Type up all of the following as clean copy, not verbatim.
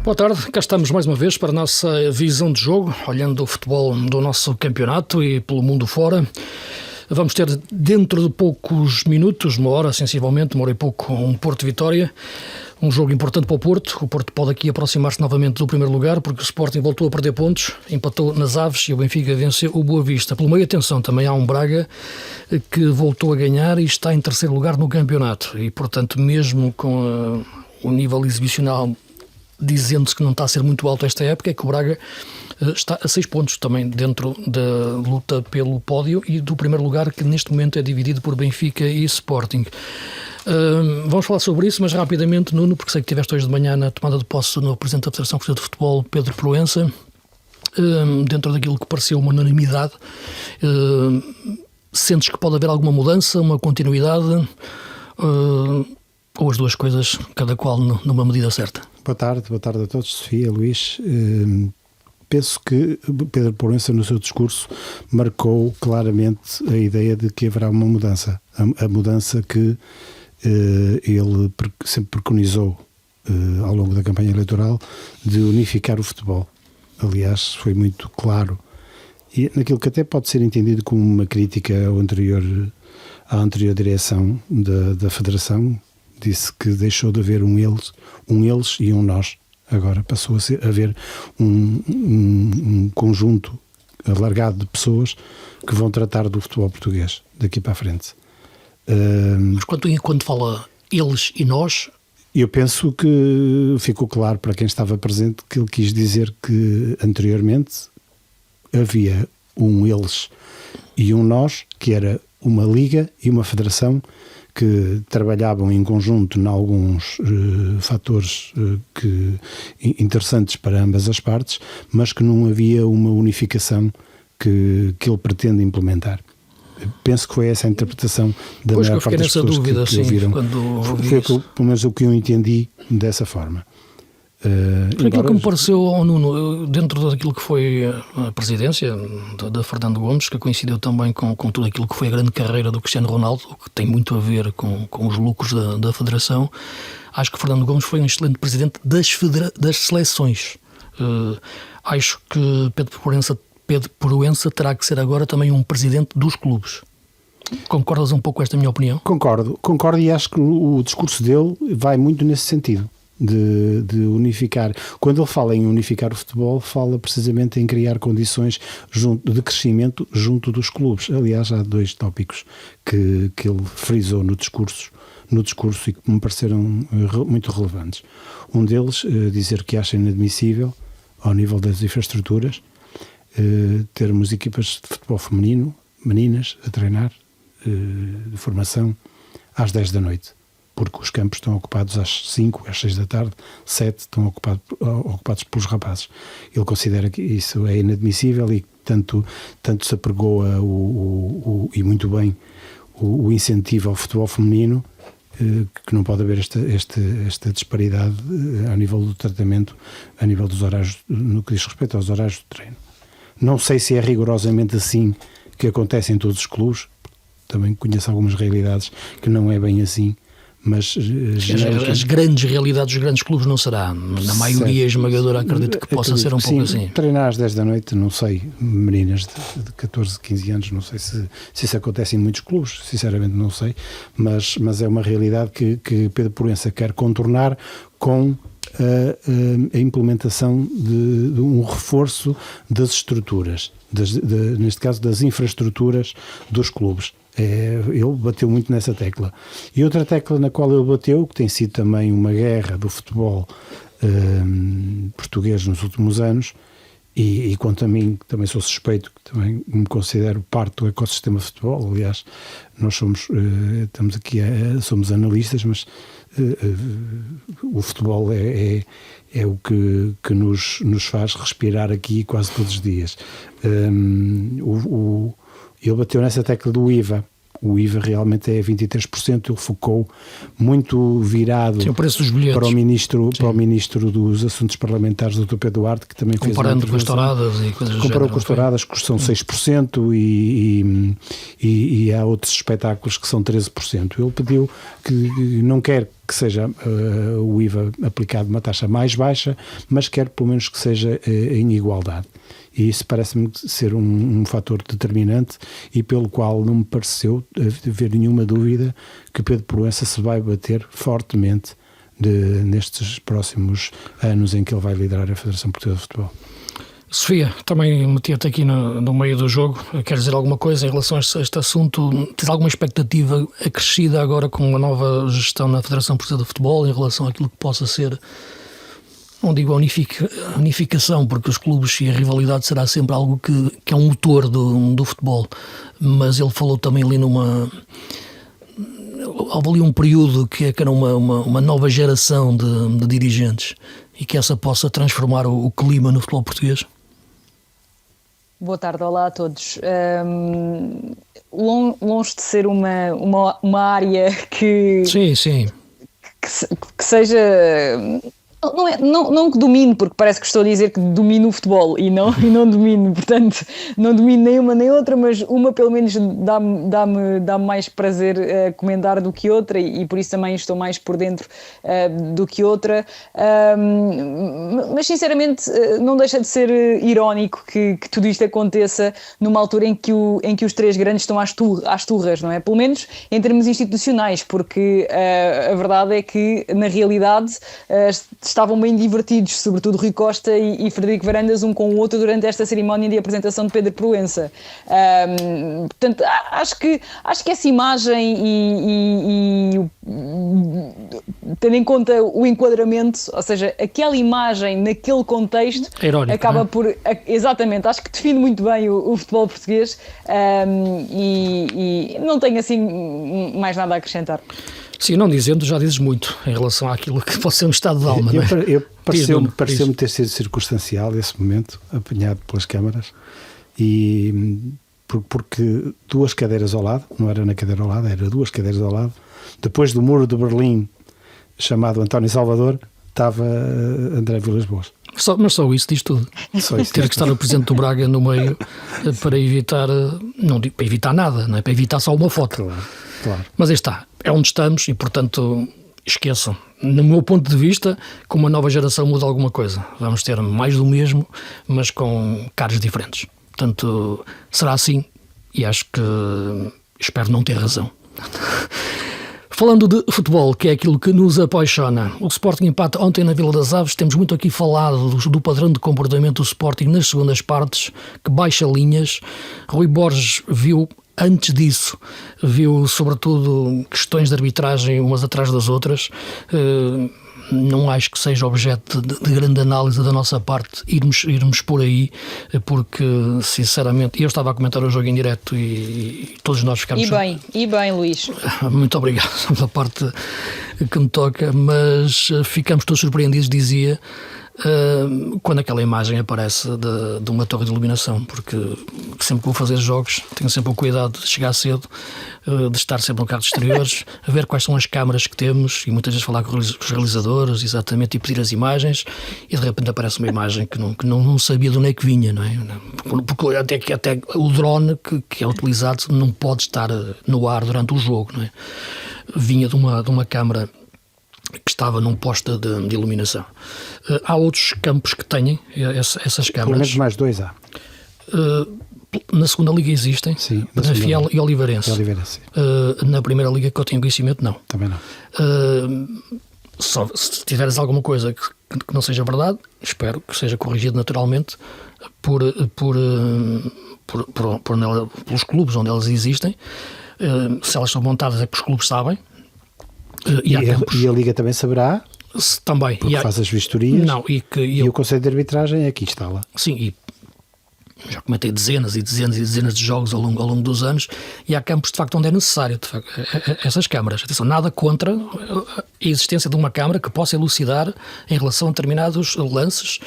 Boa tarde, cá estamos mais uma vez para a nossa visão de jogo, olhando o futebol do nosso campeonato e pelo mundo fora. Vamos ter dentro de poucos minutos, uma hora sensivelmente, uma hora e pouco, um Porto-Vitória. Um jogo importante para o Porto. O Porto pode aqui aproximar-se novamente do primeiro lugar, porque o Sporting voltou a perder pontos, empatou nas Aves e o Benfica venceu o Boa Vista. Pelo meio, atenção, também há um Braga que voltou a ganhar e está em terceiro lugar no campeonato. E, portanto, mesmo com o nível exibicional dizendo-se que não está a ser muito alto esta época, é que o Braga está a 6 pontos também dentro da luta pelo pódio e do primeiro lugar, que neste momento é dividido por Benfica e Sporting. Vamos falar sobre isso, mas rapidamente, Nuno, porque sei que estiveste hoje de manhã na tomada de posse no Presidente da Federação Portuguesa de Futebol, Pedro Proença, dentro daquilo que pareceu uma unanimidade, sentes que pode haver alguma mudança, uma continuidade, ou as duas coisas, cada qual numa medida certa? Boa tarde a todos, Sofia, Luís. Penso que Pedro Proença, no seu discurso, marcou claramente a ideia de que haverá uma mudança. A mudança que ele sempre preconizou ao longo da campanha eleitoral, de unificar o futebol. Aliás, foi muito claro. E naquilo que até pode ser entendido como uma crítica à anterior direção da Federação, disse que deixou de haver um eles e um nós. Agora passou a haver um conjunto alargado de pessoas que vão tratar do futebol português daqui para a frente. Mas quando fala eles e nós... Eu penso que ficou claro para quem estava presente que ele quis dizer que anteriormente havia um eles e um nós, que era uma liga e uma federação que trabalhavam em conjunto em alguns fatores interessantes para ambas as partes, mas que não havia uma unificação que ele pretende implementar. Penso que foi essa a interpretação da maior parte das pessoas que ouviram. Foi pelo menos o que eu entendi dessa forma. Aquilo que me pareceu, Nuno, dentro daquilo que foi a presidência da Fernando Gomes, que coincidiu também com tudo aquilo que foi a grande carreira do Cristiano Ronaldo, que tem muito a ver com os lucros da Federação, acho que Fernando Gomes foi um excelente presidente das seleções. Acho que Pedro Proença terá que ser agora também um presidente dos clubes. Concordas um pouco com esta minha opinião? Concordo e acho que o discurso dele vai muito nesse sentido. De unificar. Quando ele fala em unificar o futebol, fala precisamente em criar condições de crescimento junto dos clubes. Aliás, há 2 tópicos que ele frisou no discurso e que me pareceram muito relevantes. Um deles, dizer que acha inadmissível, ao nível das infraestruturas, termos equipas de futebol feminino, meninas, a treinar, de formação, às 10 da noite. Porque os campos estão ocupados às 5, às 6 da tarde, 7 estão ocupados pelos rapazes. Ele considera que isso é inadmissível e tanto se apregou e muito bem o incentivo ao futebol feminino, que não pode haver esta disparidade ao nível do tratamento, a nível dos horários, no que diz respeito aos horários do treino. Não sei se é rigorosamente assim que acontece em todos os clubes, também conheço algumas realidades que não é bem assim, mas as grandes realidades dos grandes clubes não será. Na maioria esmagadora acredito que possa ser um pouco assim. Treinar às 10 da noite, não sei, meninas de 14, 15 anos, não sei se isso acontece em muitos clubes, sinceramente não sei, mas é uma realidade que Pedro Proença quer contornar com a implementação de um reforço das estruturas, neste caso das infraestruturas dos clubes. Ele bateu muito nessa tecla. E outra tecla na qual ele bateu, que tem sido também uma guerra do futebol português nos últimos anos, e quanto a mim, também sou suspeito, que também me considero parte do ecossistema de futebol. Aliás, nós somos analistas, mas o futebol é o que nos faz respirar aqui quase todos os dias. Ele bateu nessa tecla do IVA. O IVA realmente é 23%. Ele focou muito virado para o ministro dos Assuntos Parlamentares, Dr. Pedro Duarte, que também comparando com as touradas e coisas do género. Comparou com as touradas, que são 6%, e há outros espetáculos que são 13%. Ele pediu que não quer que seja o IVA aplicado uma taxa mais baixa, mas quero pelo menos que seja em igualdade. E isso parece-me ser um fator determinante e pelo qual não me pareceu haver nenhuma dúvida que Pedro Proença se vai bater fortemente nestes próximos anos em que ele vai liderar a Federação Portuguesa de Futebol. Sofia, também meter-te aqui no meio do jogo. Queres dizer alguma coisa em relação a este assunto? Tens alguma expectativa acrescida agora com uma nova gestão na Federação Portuguesa de Futebol em relação àquilo que possa ser, não digo a unificação, porque os clubes e a rivalidade será sempre algo que é um motor do futebol, mas ele falou também ali houve ali um período que era uma nova geração de dirigentes e que essa possa transformar o clima no futebol português? Boa tarde, olá a todos. Longe de ser uma área que... Sim. Que seja... Não que domine, porque parece que estou a dizer que domino o futebol e não domino, portanto não domino nenhuma nem outra, mas uma pelo menos dá-me mais prazer comentar do que outra e por isso também estou mais por dentro do que outra, mas sinceramente não deixa de ser irónico que tudo isto aconteça numa altura em que os três grandes estão às turras, não é? Pelo menos em termos institucionais, porque a verdade é que na realidade estavam bem divertidos, sobretudo Rui Costa e Frederico Varandas, um com o outro durante esta cerimónia de apresentação de Pedro Proença. Portanto, acho que essa imagem e tendo em conta o enquadramento, ou seja, aquela imagem naquele contexto, irónico, acaba por... Exatamente, acho que define muito bem o futebol português e não tenho assim mais nada a acrescentar. Sim, não dizendo, já dizes muito em relação àquilo que pode ser um estado de alma, não é? Pareceu-me ter sido circunstancial esse momento, apanhado pelas câmaras, e porque duas cadeiras ao lado, não era na cadeira ao lado, era duas cadeiras ao lado, depois do muro de Berlim, chamado António Salvador, estava André Vilas-Boas. Mas só isso diz tudo. Ter que estar o Presidente do Braga no meio para evitar, não digo para evitar nada, não é? Para evitar só uma foto. Claro. Mas aí está, é onde estamos e, portanto, esqueçam. No meu ponto de vista, com uma nova geração muda alguma coisa. Vamos ter mais do mesmo, mas com caras diferentes. Portanto, será assim e acho que espero não ter razão. Falando de futebol, que é aquilo que nos apaixona, o Sporting empata ontem na Vila das Aves. Temos muito aqui falado do padrão de comportamento do Sporting nas segundas partes, que baixa linhas. Rui Borges antes disso, viu sobretudo questões de arbitragem umas atrás das outras. Não acho que seja objeto de grande análise da nossa parte irmos por aí, porque sinceramente, eu estava a comentar o jogo em direto e todos nós ficámos... E bem, Luís. Muito obrigado pela parte que me toca, mas ficamos todos surpreendidos, dizia, quando aquela imagem aparece de uma torre de iluminação, porque sempre que vou fazer jogos tenho sempre o cuidado de chegar cedo, de estar sempre no carro de exteriores, a ver quais são as câmaras que temos e muitas vezes falar com os realizadores exatamente e pedir as imagens, e de repente aparece uma imagem que não sabia de onde é que vinha, não é? Porque até o drone que é utilizado não pode estar no ar durante o jogo, não é? Vinha de uma câmara que estava num poste de iluminação. Há outros campos que têm essas câmaras. Pelo menos mais dois há. Na segunda liga existem, sim, na Fiel e Oliveirense. Na primeira liga que eu tenho conhecimento, não. Também não. Só se tiveres alguma coisa que não seja verdade, espero que seja corrigido naturalmente pelos clubes onde elas existem. Se elas são montadas é que os clubes sabem. E a Liga também saberá, também, porque faz as vistorias, e o Conselho de Arbitragem aqui está lá. Sim, e já comentei dezenas e dezenas e dezenas de jogos ao longo dos anos, e há campos de facto onde é necessário essas câmaras. Atenção, nada contra a existência de uma câmara que possa elucidar em relação a determinados lances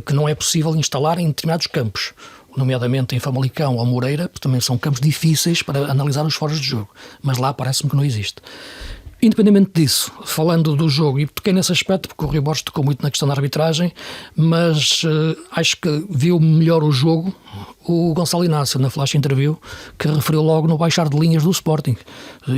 que não é possível instalar em determinados campos, nomeadamente em Famalicão ou Moreira, que também são campos difíceis para analisar os foras de jogo, mas lá parece-me que não existe. Independentemente disso, falando do jogo, e toquei nesse aspecto porque o Rui Borges tocou muito na questão da arbitragem, mas acho que viu melhor o jogo o Gonçalo Inácio na flash interview, que referiu logo no baixar de linhas do Sporting,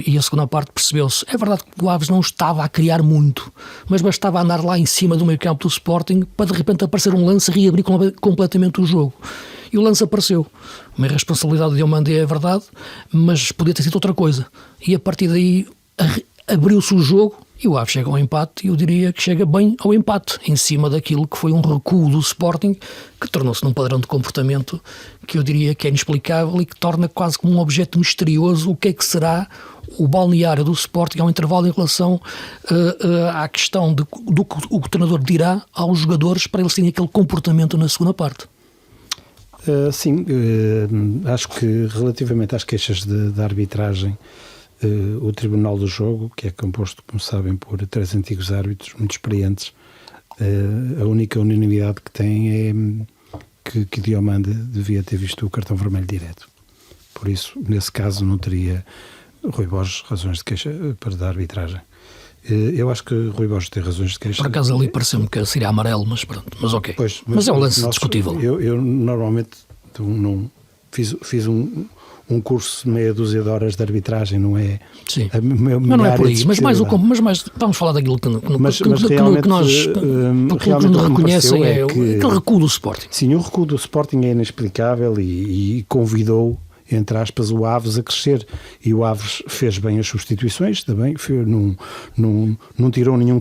e a segunda parte percebeu-se. É verdade que o Aves não estava a criar muito, mas bastava andar lá em cima do meio campo do Sporting para de repente aparecer um lance e reabrir completamente o jogo. E o lance apareceu. Uma irresponsabilidade de Diomande, é verdade, mas podia ter sido outra coisa. E a partir daí abriu-se o jogo e o Aves chega ao empate, e eu diria que chega bem ao empate, em cima daquilo que foi um recuo do Sporting, que tornou-se num padrão de comportamento que eu diria que é inexplicável e que torna quase como um objeto misterioso o que é que será o balneário do Sporting ao intervalo em relação à questão do que o treinador dirá aos jogadores para eles terem aquele comportamento na segunda parte. Sim, acho que relativamente às queixas da arbitragem, o Tribunal do Jogo, que é composto, como sabem, por 3 antigos árbitros muito experientes, a única unanimidade que tem é que Diomande devia ter visto o cartão vermelho direto. Por isso, nesse caso, não teria Rui Borges razões de queixa para dar arbitragem. Eu acho que Rui Borges tem razões de queixa. Por acaso ali pareceu-me que seria amarelo, mas pronto, mas ok. Pois, mas é um lance discutível. Eu normalmente não fiz um curso de meia dúzia de horas de arbitragem, não é? Sim, mas não é por aí. Mas vamos falar daquilo que nós reconhecem, é aquele recuo do Sporting. Sim, o recuo do Sporting é inexplicável e convidou, entre aspas, o Aves a crescer, e o Aves fez bem as substituições, também não tirou nenhum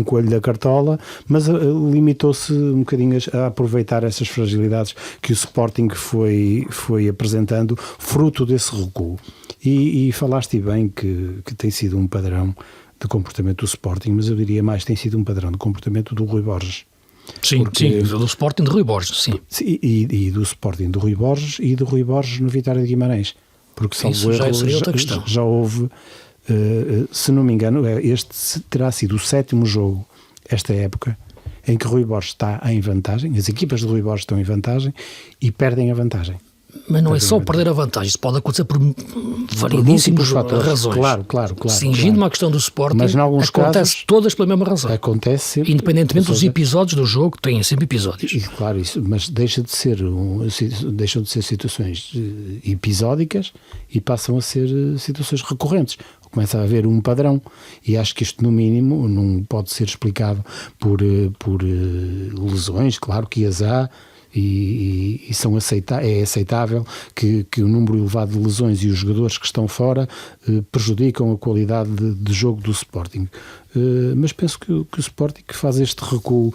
coelho da cartola, mas limitou-se um bocadinho a aproveitar essas fragilidades que o Sporting foi apresentando, fruto desse recuo. E falaste bem que tem sido um padrão de comportamento do Sporting, mas eu diria mais, tem sido um padrão de comportamento do Rui Borges. Sim, do Sporting de Rui Borges, sim. E do Sporting do Rui Borges e do Rui Borges no Vitória de Guimarães. Porque já houve, se não me engano, este terá sido o 7º jogo, esta época, em que Rui Borges está em vantagem, as equipas de Rui Borges estão em vantagem e perdem a vantagem. Mas não é só perder a vantagem, isso pode acontecer por variedíssimas razões. Claro. Singindo-me à questão do Sporting, mas em alguns acontece casos, todas pela mesma razão. Acontece sempre. Independentemente dos episódios do jogo, têm sempre episódios. Claro, isso, mas deixam de ser situações episódicas e passam a ser situações recorrentes. Começa a haver um padrão, e acho que isto, no mínimo, não pode ser explicado por lesões, claro que as há. E é aceitável que o número elevado de lesões e os jogadores que estão fora prejudicam a qualidade de jogo do Sporting. Mas penso que o Sporting faz este recuo,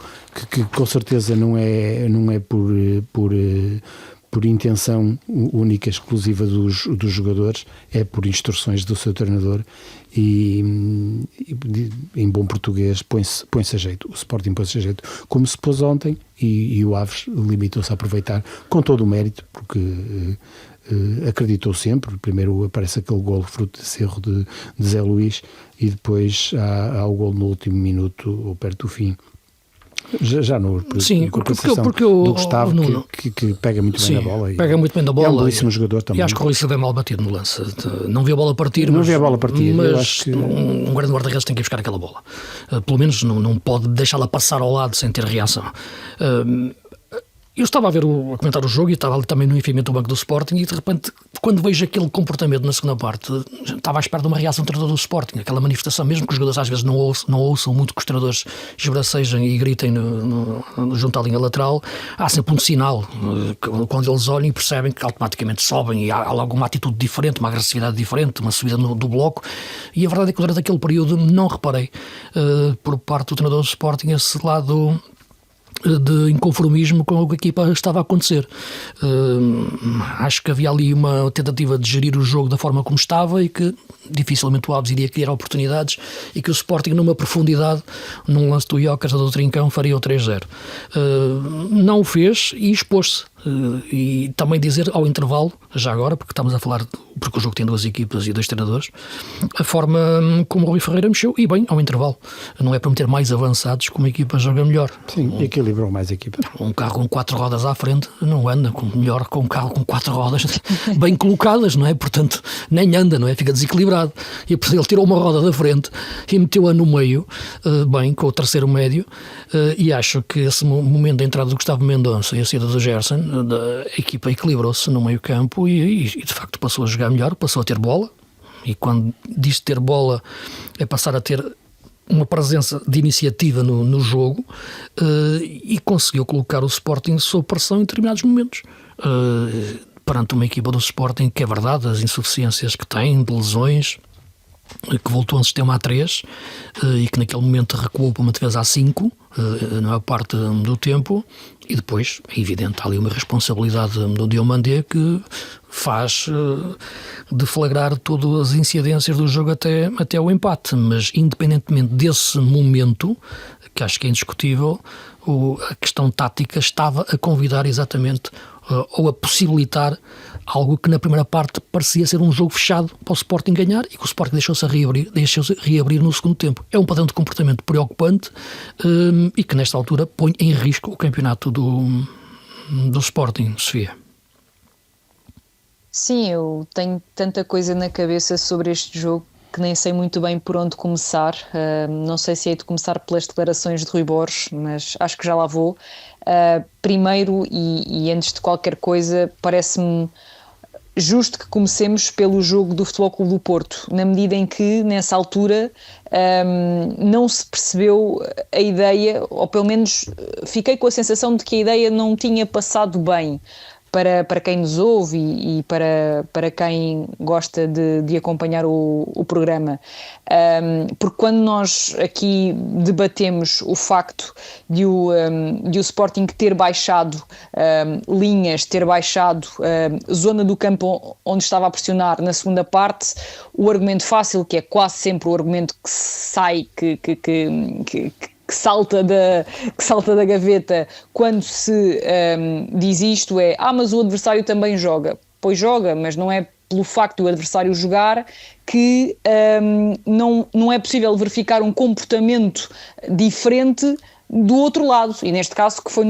que com certeza não é por intenção única, exclusiva dos jogadores, é por instruções do seu treinador e em bom português põe-se a jeito. O Sporting põe-se a jeito, como se pôs ontem, e o Aves limitou-se a aproveitar com todo o mérito, porque acreditou sempre. Primeiro aparece aquele golo fruto desse erro de Zé Luís, e depois há o golo no último minuto, ou perto do fim. Já no sim, porque do Gustavo, que pega muito bem a bola. Pega muito bem da bola. É um belíssimo jogador também. E acho que o Rui se deu mal batido no lance. Não viu a bola partir. Mas eu acho que um grande guarda-redes tem que ir buscar aquela bola. Pelo menos não pode deixá-la passar ao lado sem ter reação. Eu estava a comentar o jogo e estava ali também no enfiamento do banco do Sporting, e de repente, quando vejo aquele comportamento na segunda parte, estava à espera de uma reação do treinador do Sporting, aquela manifestação, mesmo que os jogadores às vezes não ouçam muito, que os treinadores esbracejem e gritem junto à linha lateral, há sempre um sinal, quando eles olham e percebem que automaticamente sobem, e há logo uma atitude diferente, uma agressividade diferente, uma subida do bloco, e a verdade é que durante aquele período não reparei por parte do treinador do Sporting esse lado de inconformismo com o que a equipa estava a acontecer. Acho que havia ali uma tentativa de gerir o jogo da forma como estava, e que dificilmente o Aves iria criar oportunidades, e que o Sporting, numa profundidade, num lance do Iocas ou do Trincão, faria o 3-0. Não o fez e expôs-se. E também dizer ao intervalo, já agora, porque estamos a falar, porque o jogo tem 2 equipas e 2 treinadores, a forma como o Rui Ferreira mexeu, e bem, ao intervalo. Não é para meter mais avançados que uma equipa joga melhor. Sim, equilibrou mais a equipa. Um carro com 4 rodas à frente não anda melhor com um carro com 4 rodas bem colocadas, não é? Portanto, nem anda, não é? Fica desequilibrado. E ele tirou uma roda da frente e meteu-a no meio, bem, com o terceiro médio, e acho que esse momento da entrada do Gustavo Mendonça e a saída do Gerson, a equipa equilibrou-se no meio campo e de facto passou a jogar melhor, passou a ter bola, e quando diz ter bola é passar a ter uma presença de iniciativa no jogo, e conseguiu colocar o Sporting sob pressão em determinados momentos. Perante uma equipa do Sporting que é verdade, as insuficiências que tem, de lesões, que voltou a um sistema A3 e que naquele momento recuou para uma defesa A5 na maior parte do tempo, e depois é evidente, há ali uma responsabilidade do Diomandé que faz deflagrar todas as incidências do jogo até o empate. Mas independentemente desse momento, que acho que é indiscutível, a questão tática estava a convidar exatamente, ou a possibilitar algo que na primeira parte parecia ser um jogo fechado para o Sporting ganhar, e que o Sporting deixou-se reabrir no segundo tempo. É um padrão de comportamento preocupante, e que nesta altura põe em risco o campeonato do Sporting, Sofia. Sim, eu tenho tanta coisa na cabeça sobre este jogo que nem sei muito bem por onde começar. Não sei se hei de começar pelas declarações de Rui Borges, mas acho que já lá vou. Primeiro, e antes de qualquer coisa, parece-me justo que comecemos pelo jogo do Futebol Clube do Porto, na medida em que, nessa altura, não se percebeu a ideia, ou pelo menos fiquei com a sensação de que a ideia não tinha passado bem para quem nos ouve e para quem gosta de acompanhar o programa. Porque quando nós aqui debatemos o facto de o Sporting ter baixado linhas, ter baixado zona do campo onde estava a pressionar na segunda parte, o argumento fácil, que é quase sempre o argumento que sai, que salta da gaveta quando se diz isto, é mas o adversário também joga. Pois joga, mas não é pelo facto do adversário jogar que não é possível verificar um comportamento diferente do outro lado, e neste caso que foi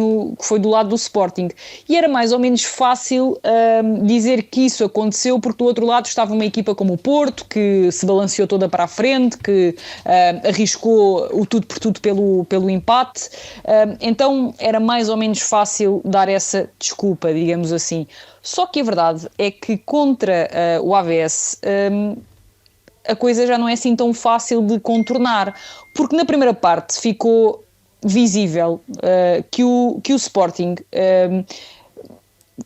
do lado do Sporting. E era mais ou menos fácil dizer que isso aconteceu porque do outro lado estava uma equipa como o Porto, que se balanceou toda para a frente, que arriscou o tudo por tudo pelo empate. Então era mais ou menos fácil dar essa desculpa, digamos assim. Só que a verdade é que contra o AVS a coisa já não é assim tão fácil de contornar, porque na primeira parte ficou visível que o Sporting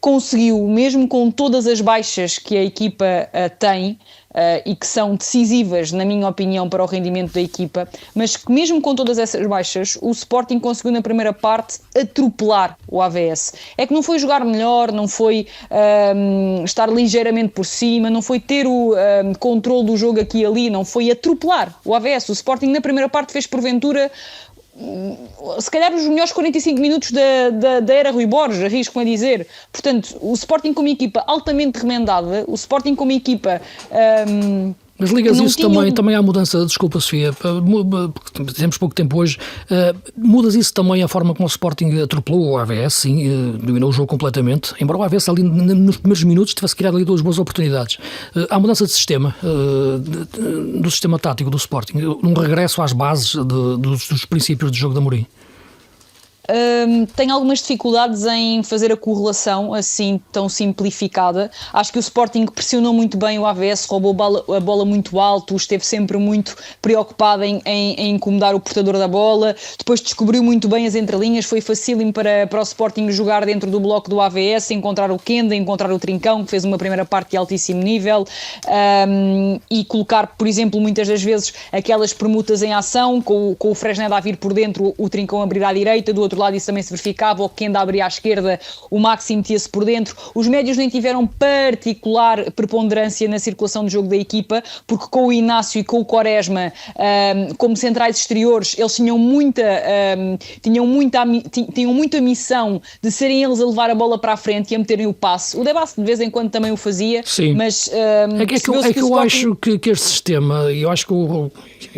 conseguiu, mesmo com todas as baixas que a equipa tem, e que são decisivas, na minha opinião, para o rendimento da equipa, mas que mesmo com todas essas baixas, o Sporting conseguiu na primeira parte atropelar o AVS. É que não foi jogar melhor, não foi estar ligeiramente por cima, não foi ter o controle do jogo aqui e ali, não foi atropelar o AVS. O Sporting na primeira parte fez porventura se calhar os melhores 45 minutos da era Rui Borges, arrisco-me a dizer. Portanto, o Sporting como equipa altamente remendada, o Sporting como equipa... Mas ligas isso também à mudança, desculpa Sofia, temos pouco tempo hoje, mudas isso também a forma como o Sporting atropelou o AVS, sim, dominou o jogo completamente, embora o AVS ali nos primeiros minutos tivesse criado ali 2 boas oportunidades. Há mudança de sistema, do sistema tático do Sporting, um regresso às bases dos princípios de jogo da Amorim. Tenho algumas dificuldades em fazer a correlação assim tão simplificada. Acho que o Sporting pressionou muito bem o AVS, roubou a bola muito alto, esteve sempre muito preocupado em incomodar o portador da bola, depois descobriu muito bem as entrelinhas, foi facílimo para o Sporting jogar dentro do bloco do AVS, encontrar o Kenda, encontrar o Trincão, que fez uma primeira parte de altíssimo nível, e colocar, por exemplo, muitas das vezes aquelas permutas em ação, com o Fresneda a vir por dentro, o Trincão a abrir à direita, do outro lado isso também se verificava, ou que Kenda abria à esquerda, o Maxi metia-se por dentro. Os médios nem tiveram particular preponderância na circulação de jogo da equipa, porque com o Inácio e com o Quaresma como centrais exteriores, eles tinham muita missão de serem eles a levar a bola para a frente e a meterem o passe. O Debast de vez em quando também o fazia. Sim. Mas eu acho que este sistema, eu acho que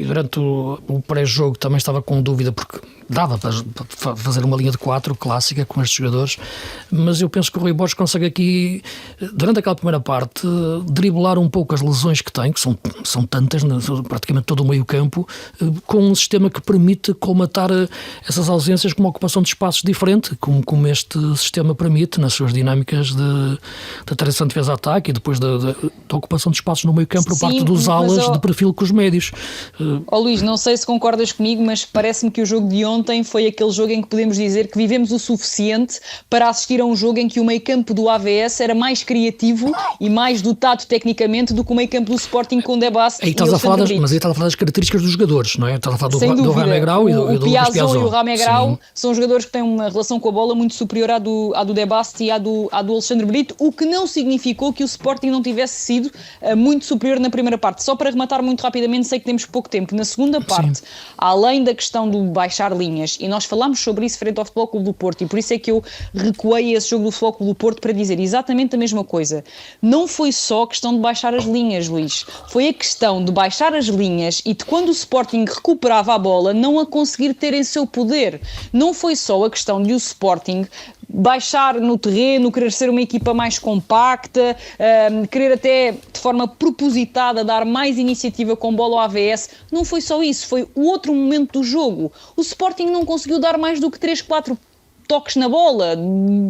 durante o pré-jogo também estava com dúvida, porque dava para fazer uma linha de 4 clássica com estes jogadores, mas eu penso que o Rui Borges consegue aqui, durante aquela primeira parte, driblar um pouco as lesões que tem, que são tantas, praticamente todo o meio campo, com um sistema que permite colmatar essas ausências com uma ocupação de espaços diferente, como este sistema permite nas suas dinâmicas de transição de defesa-ataque e depois da ocupação de espaços no meio campo por parte dos alas de perfil com os médios. Luís, não sei se concordas comigo, mas parece-me que o jogo de ontem foi aquele jogo em que podemos dizer que vivemos o suficiente para assistir a um jogo em que o meio-campo do AVS era mais criativo e mais dotado tecnicamente do que o meio-campo do Sporting com Debast e Mas aí estás a falar das características dos jogadores, não é? Estás a falar do Ramé Grau e do Lucas Piazon. E o Ramé Grau são jogadores que têm uma relação com a bola muito superior à do Debast e à do Alexandre Brito, o que não significou que o Sporting não tivesse sido muito superior na primeira parte. Só para rematar muito rapidamente, sei que temos pouco tempo. Na segunda parte, além da questão do baixar linhas, e nós falámos sobre isso frente ao Futebol Clube do Porto, e por isso é que eu recuei esse jogo do Futebol Clube do Porto para dizer exatamente a mesma coisa. Não foi só a questão de baixar as linhas, Luís. Foi a questão de baixar as linhas e de quando o Sporting recuperava a bola, não a conseguir ter em seu poder. Não foi só a questão de o Sporting baixar no terreno, querer ser uma equipa mais compacta, querer até de forma propositada dar mais iniciativa com bola ao AVS. Não foi só isso, foi o outro momento do jogo. O Sporting não conseguiu dar mais do que 3-4 toques na bola,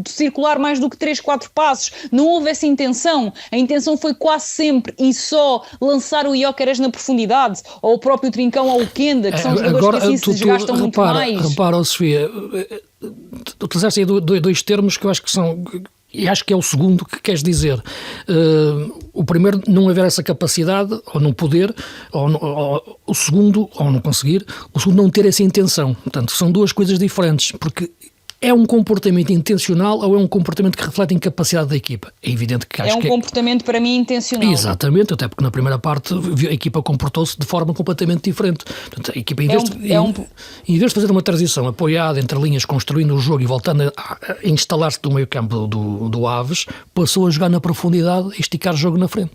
circular mais do que 3-4 passos, não houve essa intenção. A intenção foi quase sempre e só lançar o Gyökeres na profundidade, ou o próprio Trincão ou o Kenda, que são jogadores que assim se desgastam muito mais. Repara, Sofia, utilizaste aí dois termos que eu acho que são... E acho que é o segundo que queres dizer. O primeiro, não haver essa capacidade, ou não poder, ou o segundo, ou não conseguir, o segundo, não ter essa intenção. Portanto, são duas coisas diferentes, porque é um comportamento intencional ou é um comportamento que reflete a incapacidade da equipa? É evidente que acho que comportamento para mim intencional. Exatamente, até porque na primeira parte a equipa comportou-se de forma completamente diferente. Portanto, a equipa, em vez de fazer uma transição apoiada entre linhas, construindo o jogo e voltando a instalar-se do meio campo do Aves, passou a jogar na profundidade e esticar o jogo na frente.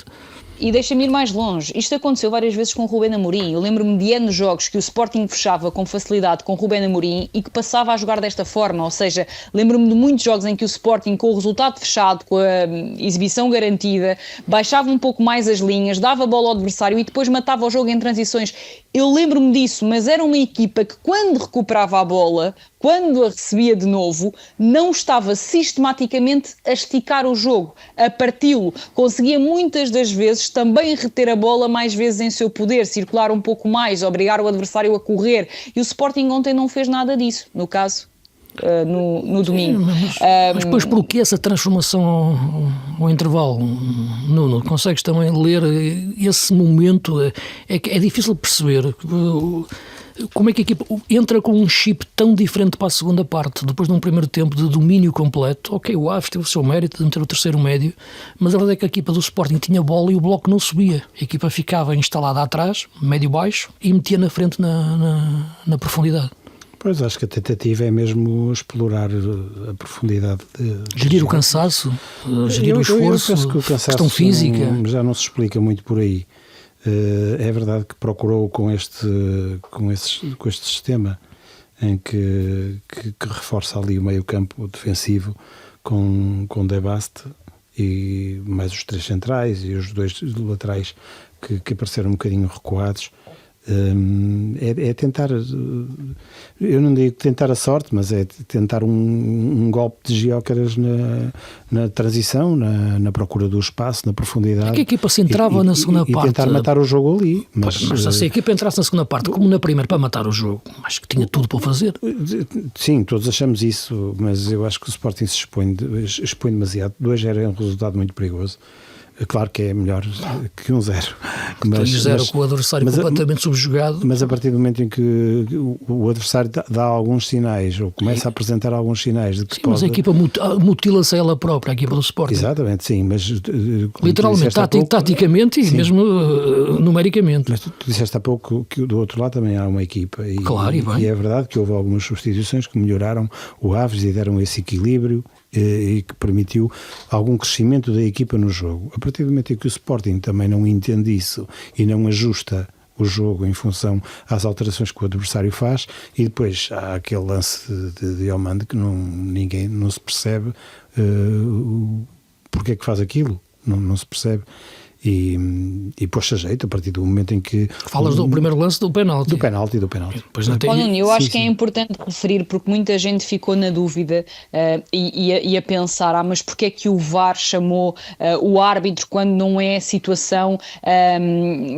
E deixa-me ir mais longe. Isto aconteceu várias vezes com o Rubén Amorim. Eu lembro-me de N jogos que o Sporting fechava com facilidade com o Rubén Amorim e que passava a jogar desta forma. Ou seja, lembro-me de muitos jogos em que o Sporting, com o resultado fechado, com a exibição garantida, baixava um pouco mais as linhas, dava a bola ao adversário e depois matava o jogo em transições. Eu lembro-me disso, mas era uma equipa que quando recuperava a bola, quando a recebia de novo, não estava sistematicamente a esticar o jogo, a parti-lo. Conseguia muitas das vezes também reter a bola mais vezes em seu poder, circular um pouco mais, obrigar o adversário a correr. E o Sporting ontem não fez nada disso, no caso, no domingo. Mas depois porquê essa transformação ao intervalo? Nuno, consegues também ler esse momento? É difícil perceber como é que a equipa entra com um chip tão diferente para a segunda parte, depois de um primeiro tempo de domínio completo. Ok, o Aves teve o seu mérito de meter o terceiro médio, mas a verdade é que a equipa do Sporting tinha bola e o bloco não subia. A equipa ficava instalada atrás, médio-baixo, e metia na frente na profundidade. Pois, acho que a tentativa é mesmo explorar a profundidade. Gerir o cansaço, gerir o esforço, eu penso que o cansaço questão física. Já não se explica muito por aí. É verdade que procurou com este sistema em que reforça ali o meio campo defensivo com Debast e mais os três centrais e os dois laterais que apareceram um bocadinho recuados. É tentar, eu não digo tentar a sorte, mas é tentar um golpe de Gyökeres na transição, na procura do espaço, na profundidade. É que a equipa se entrava na segunda parte. E tentar matar o jogo ali. Mas se a equipa entrasse na segunda parte, como na primeira, para matar o jogo, acho que tinha tudo para fazer. Sim, todos achamos isso, mas eu acho que o Sporting se expõe demasiado. 2-0 é um resultado muito perigoso. Claro que é melhor que um 0. Mas 0 com o adversário completamente subjugado. Mas a partir do momento em que o adversário dá alguns sinais, ou começa a apresentar alguns sinais de que Mas a equipa mutila-se a ela própria, a equipa do Sporting. Exatamente, sim, mas literalmente, taticamente e mesmo numericamente. Mas tu disseste há pouco que do outro lado também há uma equipa. Claro, e é verdade que houve algumas substituições que melhoraram o Aves e deram esse equilíbrio e que permitiu algum crescimento da equipa no jogo. A partir do momento em que o Sporting também não entende isso e não ajusta o jogo em função às alterações que o adversário faz, e depois há aquele lance de Diomande que ninguém não se percebe porque é que faz aquilo, não se percebe. E pôs-se a jeito a partir do momento em que... Falas do primeiro lance do penalti. Do penalti. Eu acho que é importante referir, porque muita gente ficou na dúvida e a pensar, mas porque é que o VAR chamou o árbitro quando não é situação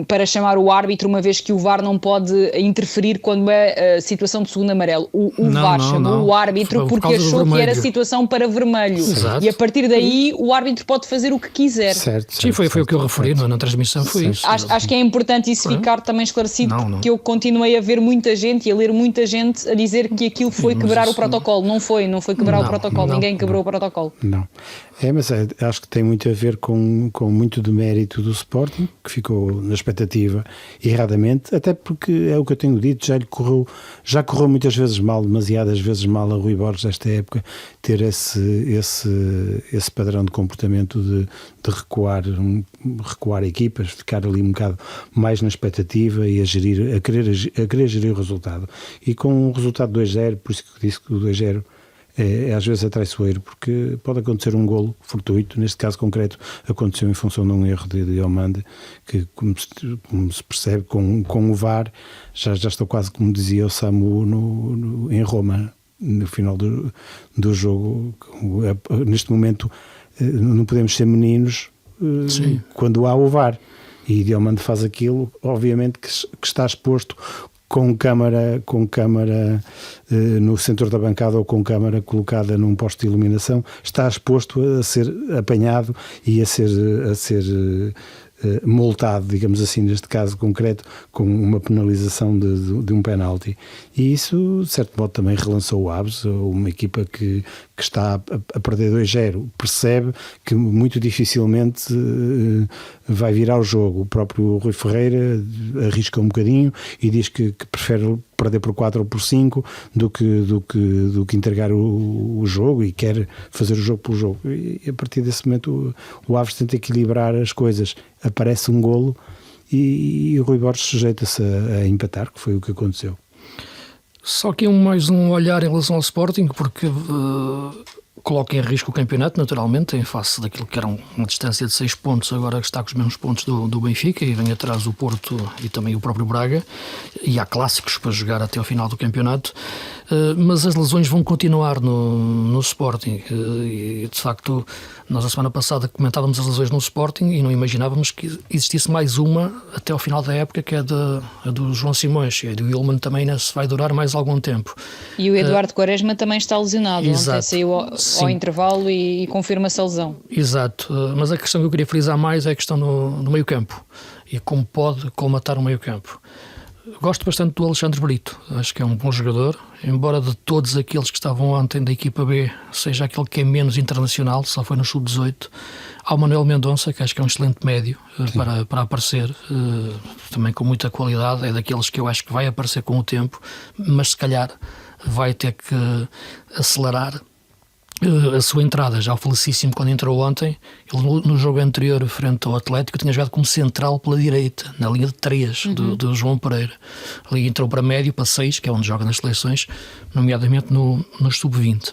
para chamar o árbitro, uma vez que o VAR não pode interferir quando é situação de segundo amarelo. O VAR chamou o árbitro porque achou que era situação para vermelho. Exato. E a partir daí o árbitro pode fazer o que quiser. Sim, foi o que eu referi na transmissão, foi isso. Acho que é importante isso ficar também esclarecido, porque eu continuei a ver muita gente e a ler muita gente a dizer que aquilo foi quebrar o protocolo. Não foi quebrar o protocolo, ninguém quebrou o protocolo. Não. Mas acho que tem muito a ver com muito de mérito do Sporting, que ficou na expectativa erradamente, até porque é o que eu tenho dito, já correu muitas vezes mal, demasiadas vezes mal a Rui Borges esta época, ter esse padrão de comportamento de recuar equipas, ficar ali um bocado mais na expectativa e a querer gerir o resultado. E com o resultado 2-0, por isso que eu disse que o 2-0 às vezes é traiçoeiro, porque pode acontecer um golo fortuito. Neste caso concreto aconteceu em função de um erro de Diomande, que como se percebe com o VAR já estou quase como dizia o Samu em Roma no final do jogo. Neste momento não podemos ser meninos quando há o VAR, e Diomande faz aquilo, obviamente que está exposto com câmara no centro da bancada ou com câmara colocada num posto de iluminação, está exposto a ser apanhado e a ser multado, digamos assim, neste caso concreto, com uma penalização de um penalti. E isso, de certo modo, também relançou o Aves, uma equipa que está a perder 2-0, percebe que muito dificilmente vai virar o jogo. O próprio Rui Ferreira arrisca um bocadinho e diz que prefere perder por 4 ou por 5 do que entregar o jogo, e quer fazer o jogo pelo jogo. E a partir desse momento o Aves tenta equilibrar as coisas. Aparece um golo e o Rui Borges sujeita-se a empatar, que foi o que aconteceu. Só que mais um olhar em relação ao Sporting, porque coloca em risco o campeonato, naturalmente, em face daquilo que era uma distância de 6 pontos, agora está com os mesmos pontos do Benfica, e vem atrás o Porto e também o próprio Braga, e há clássicos para jogar até ao final do campeonato, mas as lesões vão continuar no Sporting, e de facto nós a semana passada comentávamos as lesões no Sporting e não imaginávamos que existisse mais uma até ao final da época, que é a do João Simões, e a do Willman também se vai durar mais algum tempo. E o Eduardo Quaresma também está lesionado. Exato. Ontem saiu ao intervalo e confirma-se a lesão. Exato, mas a questão que eu queria frisar mais é a questão no meio-campo e como pode colmatar o meio-campo. Gosto bastante do Alexandre Brito, acho que é um bom jogador, embora de todos aqueles que estavam ontem da equipa B seja aquele que é menos internacional, só foi no sub-18. Há o Manuel Mendonça, que acho que é um excelente médio para aparecer, também com muita qualidade, é daqueles que eu acho que vai aparecer com o tempo, mas se calhar vai ter que acelerar a sua entrada. Já o felicíssimo quando entrou ontem. Ele no jogo anterior frente ao Atlético tinha jogado como central pela direita, na linha de 3 do João Pereira. Ali entrou para médio, para 6, que é onde joga nas seleções, nomeadamente no sub-20.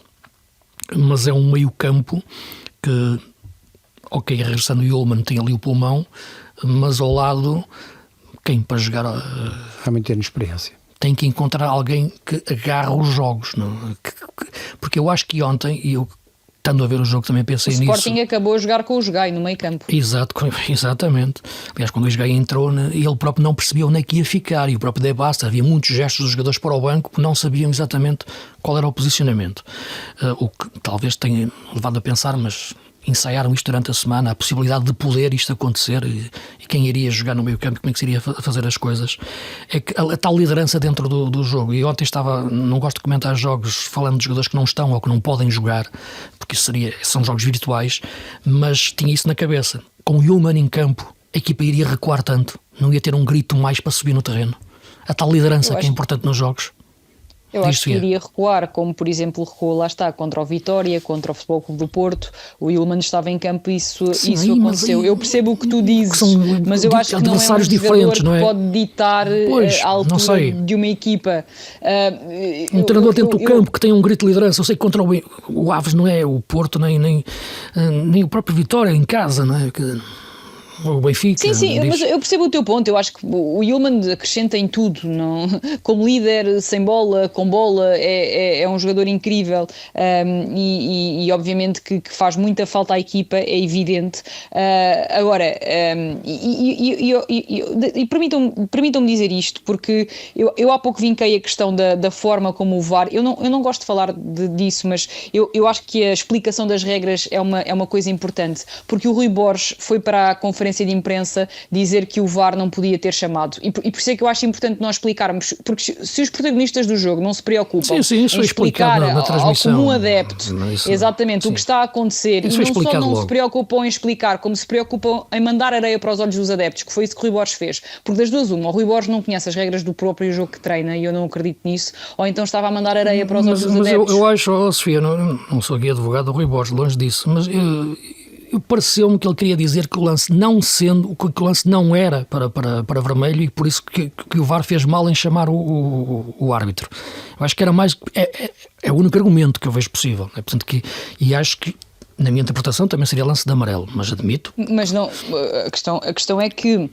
Mas é um meio campo que, ok, regressando o Ullmann tem ali o pulmão, mas ao lado quem para jogar realmente tem experiência. Tem que encontrar alguém que agarre os jogos, não? Porque eu acho que ontem, e eu estando a ver o jogo também pensei nisso. O Sporting acabou a jogar com o Jogai no meio campo. Exatamente. Aliás, quando o Jogai entrou, ele próprio não percebia onde é que ia ficar, e o próprio debate, havia muitos gestos dos jogadores para o banco que não sabiam exatamente qual era o posicionamento. O que talvez tenha levado a pensar, mas ensaiaram isto durante a semana, a possibilidade de poder isto acontecer e quem iria jogar no meio campo, como é que se iria fazer as coisas, é que a tal liderança dentro do jogo. E ontem não gosto de comentar jogos falando de jogadores que não estão ou que não podem jogar, porque isso são jogos virtuais, mas tinha isso na cabeça. Com o Yulman em campo, a equipa iria recuar tanto, não ia ter um grito mais para subir no terreno. A tal liderança que é importante nos jogos. Eu acho que iria recuar, como por exemplo recuou, lá está, contra o Vitória, contra o Futebol Clube do Porto. O Yulman estava em campo e isso aconteceu. Eu percebo o que tu dizes, mas eu acho que não é um jogador que pode ditar a altura de uma equipa. Um treinador dentro do campo que tem um grito de liderança. Eu sei que contra o Aves não é o Porto, nem o próprio Vitória em casa, não é? O Benfica. Sim, mas eu percebo o teu ponto. Eu acho que o Yulman acrescenta em tudo, não? Como líder, sem bola, com bola, é um jogador incrível, e obviamente que faz muita falta à equipa, é evidente. Agora, permitam-me dizer isto, porque eu há pouco vinquei a questão da forma como o VAR, eu não gosto de falar disso, mas eu acho que a explicação das regras é uma coisa importante, porque o Rui Borges foi para a conferência de imprensa dizer que o VAR não podia ter chamado, e por isso é que eu acho importante nós explicarmos, porque se os protagonistas do jogo não se preocupam em explicar ao comum adepto exatamente o que está a acontecer, e não só não se preocupam em explicar, como se preocupam em mandar areia para os olhos dos adeptos, que foi isso que o Rui Borges fez, porque das duas uma, o Rui Borges não conhece as regras do próprio jogo que treina, e eu não acredito nisso, ou então estava a mandar areia para os olhos dos adeptos. Eu acho, Sofia, não sou aqui advogado do Rui Borges, longe disso, mas pareceu-me que ele queria dizer que o lance que o lance não era para vermelho, e por isso que o VAR fez mal em chamar o árbitro. Eu acho que era mais... É o único argumento que eu vejo possível. Portanto, e acho que, na minha interpretação, também seria lance de amarelo, mas admito. Mas não, a questão é que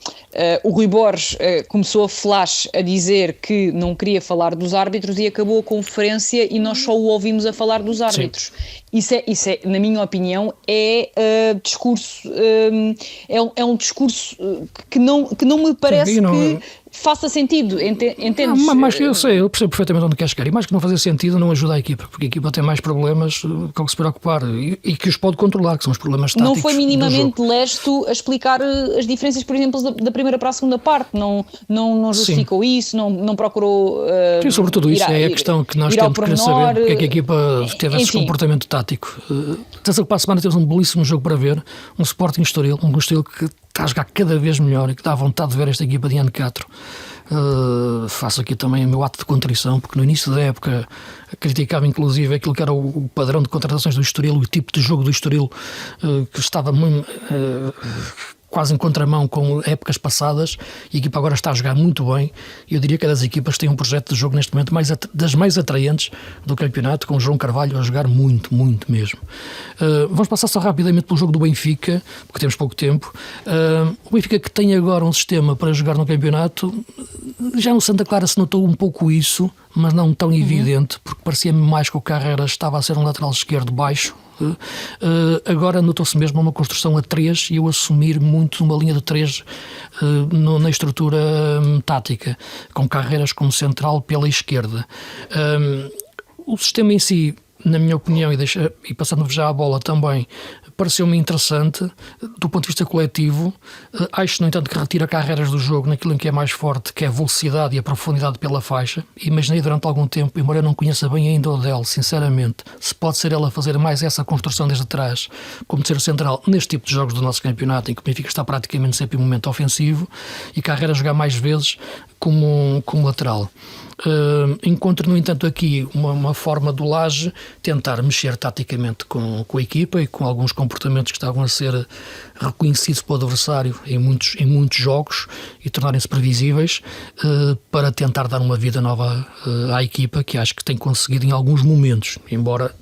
o Rui Borges começou a flash a dizer que não queria falar dos árbitros e acabou a conferência e nós só o ouvimos a falar dos árbitros. Sim. Isso é, na minha opinião, discurso, é um discurso que não me parece que faça sentido, entendes? Mas eu percebo perfeitamente onde queres chegar, e mais que não fazer sentido não ajuda a equipa, porque a equipa tem mais problemas com o que se preocupar e que os pode controlar, que são os problemas táticos. Não foi minimamente lesto a explicar as diferenças, por exemplo, da primeira para a segunda parte, não justificou isso, não procurou... Sim, sobretudo isso é a questão que nós temos que querer saber, porque é que a equipa teve esse comportamento tático. Atenção que para a semana temos um belíssimo jogo para ver, um Sporting Estoril, um Estoril que está a jogar cada vez melhor e que dá vontade de ver esta equipa de ano 4. Faço aqui também o meu ato de contrição, porque no início da época criticava inclusive aquilo que era o padrão de contratações do Estoril, o tipo de jogo do Estoril, que estava muito... quase em contramão com épocas passadas, e a equipa agora está a jogar muito bem, e eu diria que é das equipas que tem um projeto de jogo neste momento das mais atraentes do campeonato, com o João Carvalho a jogar muito, muito mesmo. Vamos passar só rapidamente pelo jogo do Benfica, porque temos pouco tempo. O Benfica, que tem agora um sistema para jogar no campeonato, já no Santa Clara se notou um pouco isso, mas não tão evidente, porque parecia-me mais que o Carreras estava a ser um lateral esquerdo baixo. Agora notou-se mesmo uma construção a 3 e eu assumir muito uma linha de 3 na estrutura tática, com Carreras como central pela esquerda. O sistema em si, na minha opinião, e passando já a bola também, pareceu-me interessante do ponto de vista coletivo. Acho, no entanto, que retira Carreras do jogo naquilo em que é mais forte, que é a velocidade e a profundidade pela faixa. Imaginei durante algum tempo, embora eu não conheça bem ainda o Odell, sinceramente, se pode ser ela a fazer mais essa construção desde trás, como terceiro central, neste tipo de jogos do nosso campeonato, em que o Benfica está praticamente sempre em momento ofensivo, e Carreras jogar mais vezes como lateral. Encontro, no entanto, aqui uma forma do Lage tentar mexer taticamente com a equipa e com alguns comportamentos que estavam a ser reconhecidos pelo adversário em muitos jogos e tornarem-se previsíveis, para tentar dar uma vida nova à equipa, que acho que tem conseguido em alguns momentos, embora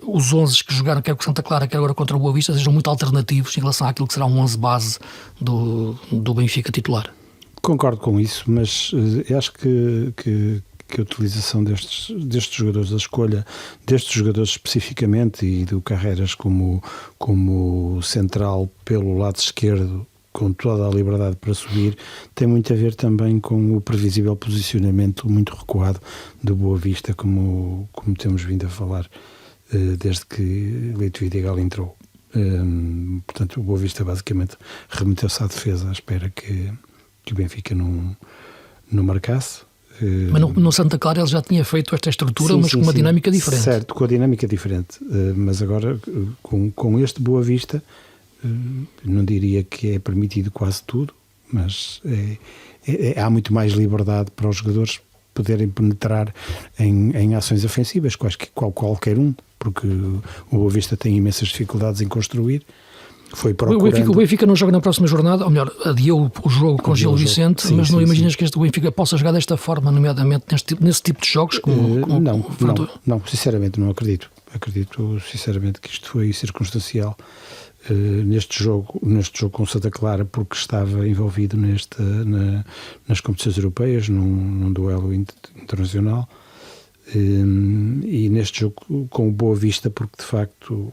os 11 que jogaram, quer com Santa Clara, quer agora contra o Boa Vista, sejam muito alternativos em relação àquilo que será um 11 base do Benfica titular. Concordo com isso, mas acho que a utilização destes jogadores, a escolha destes jogadores especificamente e do Carreras como central pelo lado esquerdo, com toda a liberdade para subir, tem muito a ver também com o previsível posicionamento muito recuado do Boa Vista, como temos vindo a falar desde que Leito Vidigal entrou. Portanto, o Boa Vista basicamente remeteu-se à defesa à espera que o Benfica não marcasse. Mas no Santa Clara ele já tinha feito esta estrutura, mas com uma dinâmica diferente. Certo, com a dinâmica diferente. Mas agora, com este Boa Vista, não diria que é permitido quase tudo, mas há muito mais liberdade para os jogadores poderem penetrar em ações ofensivas, qualquer um, porque o Boa Vista tem imensas dificuldades em construir. O Benfica não joga na próxima jornada, ou melhor, adiou o jogo com Gil Vicente, mas não imaginas que o Benfica possa jogar desta forma, nomeadamente nesse tipo de jogos? Não, sinceramente não acredito. Acredito sinceramente que isto foi circunstancial neste jogo com Santa Clara, porque estava envolvido nas competições europeias, num duelo internacional, e neste jogo com o Boa Vista, porque de facto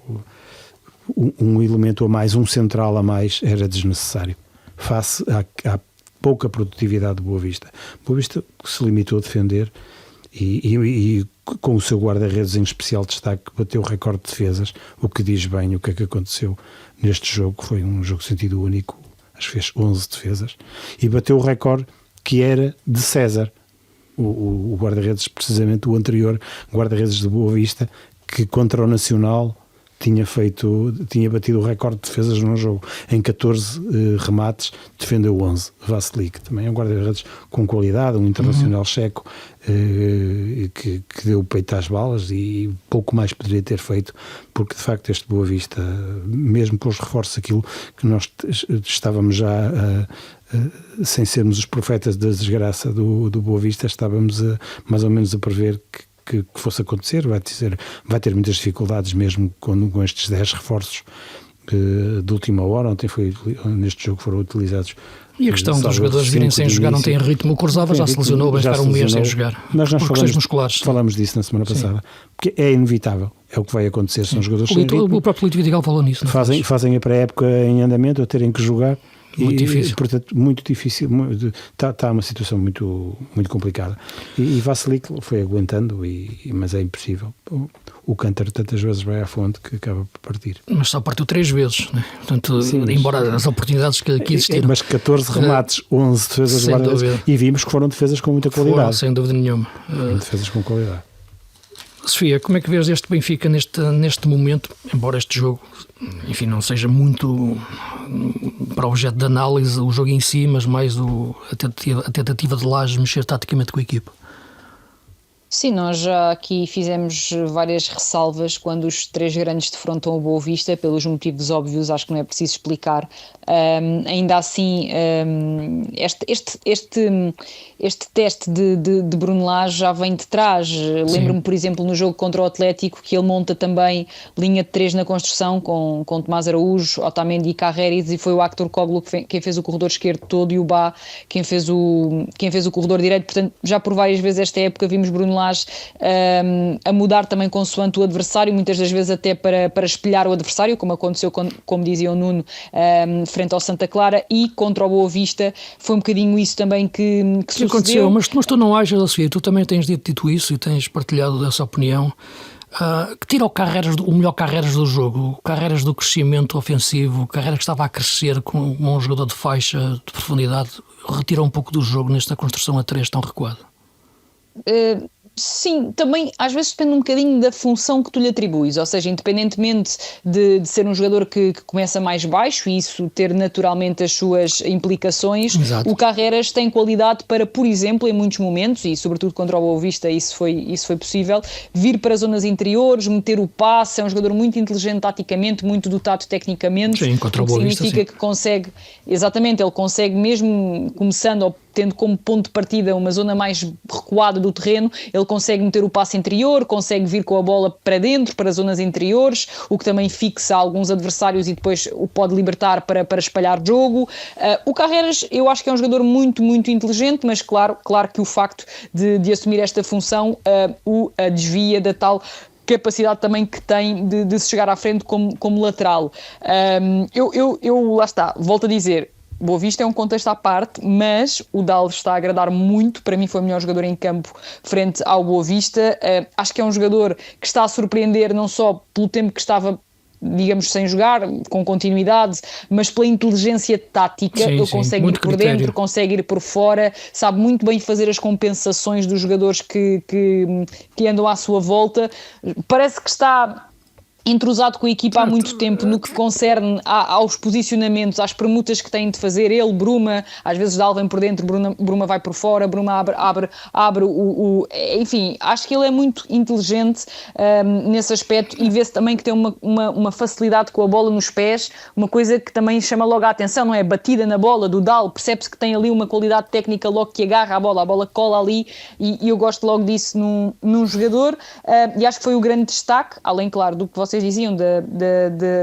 um elemento a mais, um central a mais era desnecessário face à pouca produtividade do Boa Vista. Boa Vista que se limitou a defender e com o seu guarda-redes em especial destaque bateu o recorde de defesas, o que diz bem o que é que aconteceu neste jogo. Foi um jogo sentido único, acho que fez 11 defesas e bateu o recorde que era de César, o guarda-redes, precisamente o anterior guarda-redes de Boa Vista, que contra o Nacional tinha batido o recorde de defesas num jogo. Em 14 remates, defendeu 11. Vassili, que também é um guarda-redes com qualidade, um internacional checo, que deu o peito às balas e pouco mais poderia ter feito, porque de facto este Boa Vista, mesmo com os reforços, aquilo que nós estávamos já sem sermos os profetas da desgraça do Boa Vista, estávamos mais ou menos a prever que fosse acontecer. Vai ter muitas dificuldades mesmo com estes 10 reforços de última hora. Ontem neste jogo foram utilizados. E a questão dos jogadores virem sem jogar, não têm ritmo. O Cruzava já se lesionou, vai estar um mês sem jogar. Mas nós questões musculares. Falamos disso na semana passada. Porque é inevitável. É o que vai acontecer. São jogadores sem ritmo. O próprio Lito Vidigal falou nisso. Fazem a pré-época em andamento a terem que jogar. Muito difícil. Portanto, muito difícil. Está uma situação muito, muito complicada. E Vassili foi aguentando, mas é impossível. O cântaro tantas vezes vai à fonte que acaba por partir. Mas só partiu 3 vezes, né? Portanto, embora as oportunidades que existiram. Mas 14 remates, 11 defesas de guarda-redes. E vimos que foram defesas com muita qualidade. Sem dúvida nenhuma. Defesas com qualidade. Sofia, como é que vês este Benfica neste momento, embora este jogo, enfim, não seja muito para objeto de análise o jogo em si, mas mais a tentativa de Lages mexer taticamente com a equipa? Sim, nós já aqui fizemos várias ressalvas quando os 3 grandes defrontam o Boa Vista, pelos motivos óbvios, acho que não é preciso explicar. Ainda assim, este teste de Bruno Lage já vem de trás. Lembro-me, por exemplo, no jogo contra o Atlético, que ele monta também linha de 3 na construção com Tomás Araújo, Otamendi e Carreras, e foi o Actor Koglu quem fez o corredor esquerdo todo e o Bá quem fez o corredor direito. Portanto, já por várias vezes esta época vimos Bruno Lage a mudar também consoante o adversário, muitas das vezes até para espelhar o adversário, como aconteceu, como dizia o Nuno, frente ao Santa Clara, e contra o Boa Vista foi um bocadinho isso também que sucedeu. Aconteceu, mas tu não achas, Sofia, tu também tens dito isso e tens partilhado dessa opinião, que tira o melhor Carreras do jogo, o Carreras do crescimento ofensivo, o Carreras que estava a crescer com um jogador de faixa, de profundidade, retira um pouco do jogo nesta construção a 3 tão recuada? Sim, também às vezes depende um bocadinho da função que tu lhe atribuis, ou seja, independentemente de ser um jogador que começa mais baixo e isso ter naturalmente as suas implicações. Exato. O Carreras tem qualidade para, por exemplo, em muitos momentos, e sobretudo contra o Boa Vista isso foi possível, vir para zonas interiores, meter o passe. É um jogador muito inteligente taticamente, muito dotado tecnicamente. Sim, contra o Boa Vista, significa que consegue, exatamente, ele consegue mesmo começando ou tendo como ponto de partida uma zona mais recuada do terreno, ele consegue meter o passe interior, consegue vir com a bola para dentro, para zonas interiores, o que também fixa alguns adversários e depois o pode libertar para espalhar jogo. O Carreras, eu acho que é um jogador muito, muito inteligente, mas claro que o facto de assumir esta função o desvia da tal capacidade também que tem de se chegar à frente como lateral. Eu lá está, volto a dizer, Boa Vista é um contexto à parte, mas o Dalves está a agradar muito. Para mim foi o melhor jogador em campo frente ao Boa Vista. Acho que é um jogador que está a surpreender não só pelo tempo que estava digamos, sem jogar, com continuidade, mas pela inteligência tática, ele consegue ir por dentro, consegue ir por fora, sabe muito bem fazer as compensações dos jogadores que andam à sua volta. Parece que está entrosado com a equipa há muito tempo no que concerne aos posicionamentos, às permutas que têm de fazer. Ele, Bruma, às vezes Dalvin por dentro, Bruma vai por fora, Bruma abre enfim, acho que ele é muito inteligente nesse aspecto, e vê-se também que tem uma facilidade com a bola nos pés, uma coisa que também chama logo a atenção, não é? A batida na bola do Dal, percebe-se que tem ali uma qualidade técnica logo que agarra a bola cola ali, e eu gosto logo disso num jogador, e acho que foi o grande destaque, além, claro, do que vocês diziam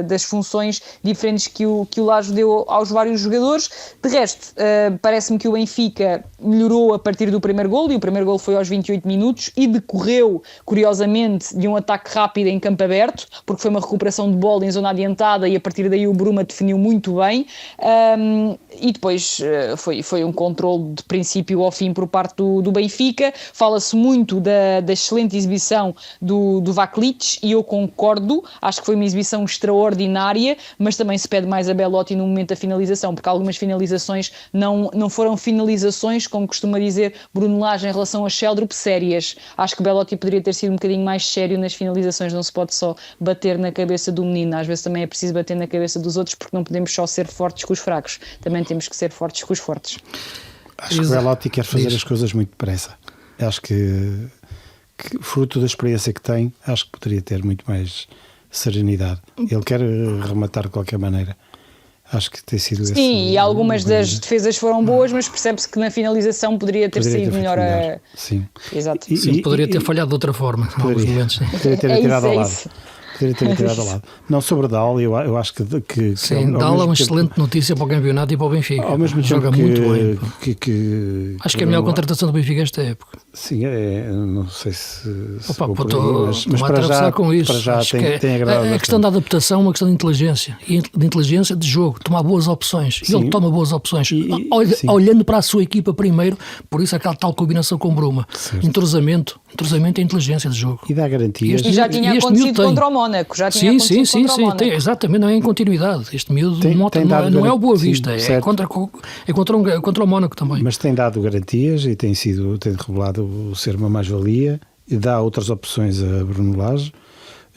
das funções diferentes que o Lage deu aos vários jogadores. De resto, parece-me que o Benfica melhorou a partir do primeiro golo, e o primeiro golo foi aos 28 minutos e decorreu, curiosamente, de um ataque rápido em campo aberto, porque foi uma recuperação de bola em zona adiantada, e a partir daí o Bruma definiu muito bem, e depois foi um controle de princípio ao fim por parte do Benfica. Fala-se muito da excelente exibição do Vaklic, e eu concordo. Acho que foi uma exibição extraordinária, mas também se pede mais a Belotti no momento da finalização, porque algumas finalizações não foram finalizações, como costuma dizer Bruno Lage em relação a Sheldrup, sérias. Acho que Belotti poderia ter sido um bocadinho mais sério nas finalizações, não se pode só bater na cabeça do menino, às vezes também é preciso bater na cabeça dos outros, porque não podemos só ser fortes com os fracos, também temos que ser fortes com os fortes. Acho que Belotti quer fazer as coisas muito depressa. Acho que fruto da experiência que tem, acho que poderia ter muito mais serenidade. Ele quer rematar de qualquer maneira. Acho que tem sido Sim, e algumas das defesas foram boas, mas percebe-se que na finalização poderia ter sido melhor. Sim. Exato. Sim, poderia ter falhado de outra forma em alguns momentos. Poderia ter tirado ao lado. Poderia ter tirado ao lado. Não, sobre Dal, eu acho que sim, Dal é uma excelente notícia para o campeonato e para o Benfica. Ao mesmo tempo joga muito bem. Acho que é a melhor contratação do Benfica esta época. Sim, não sei se mas para já tem agradado. A questão da adaptação é uma questão de inteligência, e de inteligência de jogo, tomar boas opções. E ele toma boas opções, olhando para a sua equipa primeiro, por isso aquela tal combinação com Bruma. Entrosamento e inteligência de jogo. E dá garantias. E já tinha acontecido contra o Mónaco. Sim, exatamente, não é em continuidade. Este miúdo não é o Boa Vista, é contra o Mónaco também. Mas tem dado garantias e tem revelado ser uma mais-valia, e dá outras opções a Bruno Lage,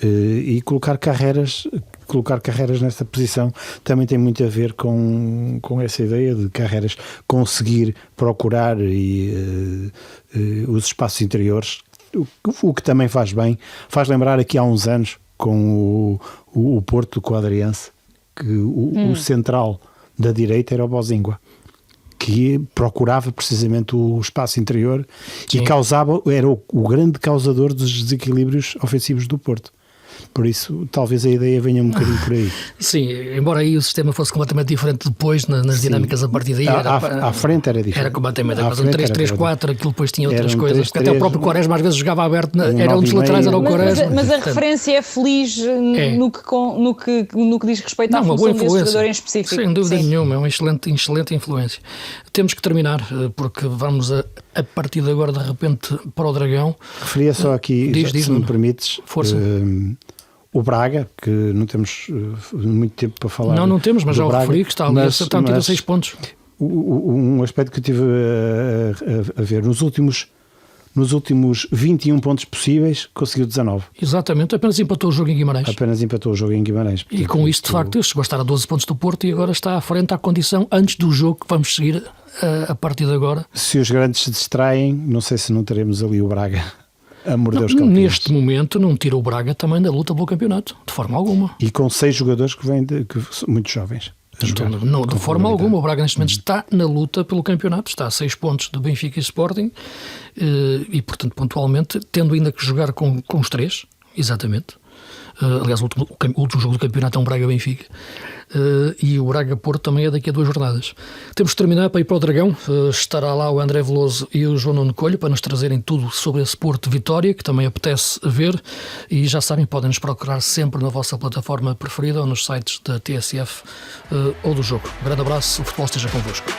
e colocar carreiras nesta posição também tem muito a ver com essa ideia de carreiras conseguir procurar os espaços interiores, o que também faz bem. Faz lembrar aqui há uns anos com o Porto, com o Adriense, que o central da direita era o Bozingua, que procurava precisamente o espaço interior. Sim. E era o grande causador dos desequilíbrios ofensivos do Porto. Por isso, talvez a ideia venha um bocadinho por aí. Sim, embora aí o sistema fosse completamente diferente depois, nas dinâmicas a partir daí. À frente era diferente. Era completamente. Mas um 3-3-4, aquilo depois tinha outras coisas. Até o próprio Quaresma às vezes jogava aberto, era um dos laterais, era o Quaresma. Mas a referência é feliz no que diz respeito à função desse jogador em específico. Sem dúvida nenhuma, é uma excelente influência. Temos que terminar, porque vamos a partir de agora, de repente, para o Dragão. Referia só aqui, se me permites, força. O Braga, que não temos muito tempo para falar. Não temos, mas já o referi que está ali a 6 pontos. Um aspecto que eu tive a ver, nos últimos 21 pontos possíveis, conseguiu 19. Exatamente, apenas empatou o jogo em Guimarães. Portanto, e com isto, de facto, chegou a estar a 12 pontos do Porto e agora está à frente à condição antes do jogo que vamos seguir a partir de agora. Se os grandes se distraem, não sei se não teremos ali o Braga a morder os campeões. Neste momento não tira o Braga também da luta pelo campeonato, de forma alguma. E com 6 jogadores que são muito jovens. Então, não, de forma alguma, o Braga neste momento está na luta pelo campeonato, está a 6 pontos do Benfica e Sporting, e portanto pontualmente tendo ainda que jogar com os 3, exatamente. Aliás, o último jogo do campeonato é um Braga-Benfica, e o Braga-Porto também é daqui a 2 jornadas. Temos de terminar para ir para o Dragão. Estará lá o André Veloso e o João Nuno Coelho para nos trazerem tudo sobre esse Porto Vitória, que também apetece ver, e já sabem, podem nos procurar sempre na vossa plataforma preferida ou nos sites da TSF ou do Jogo. Um grande abraço, o futebol esteja convosco.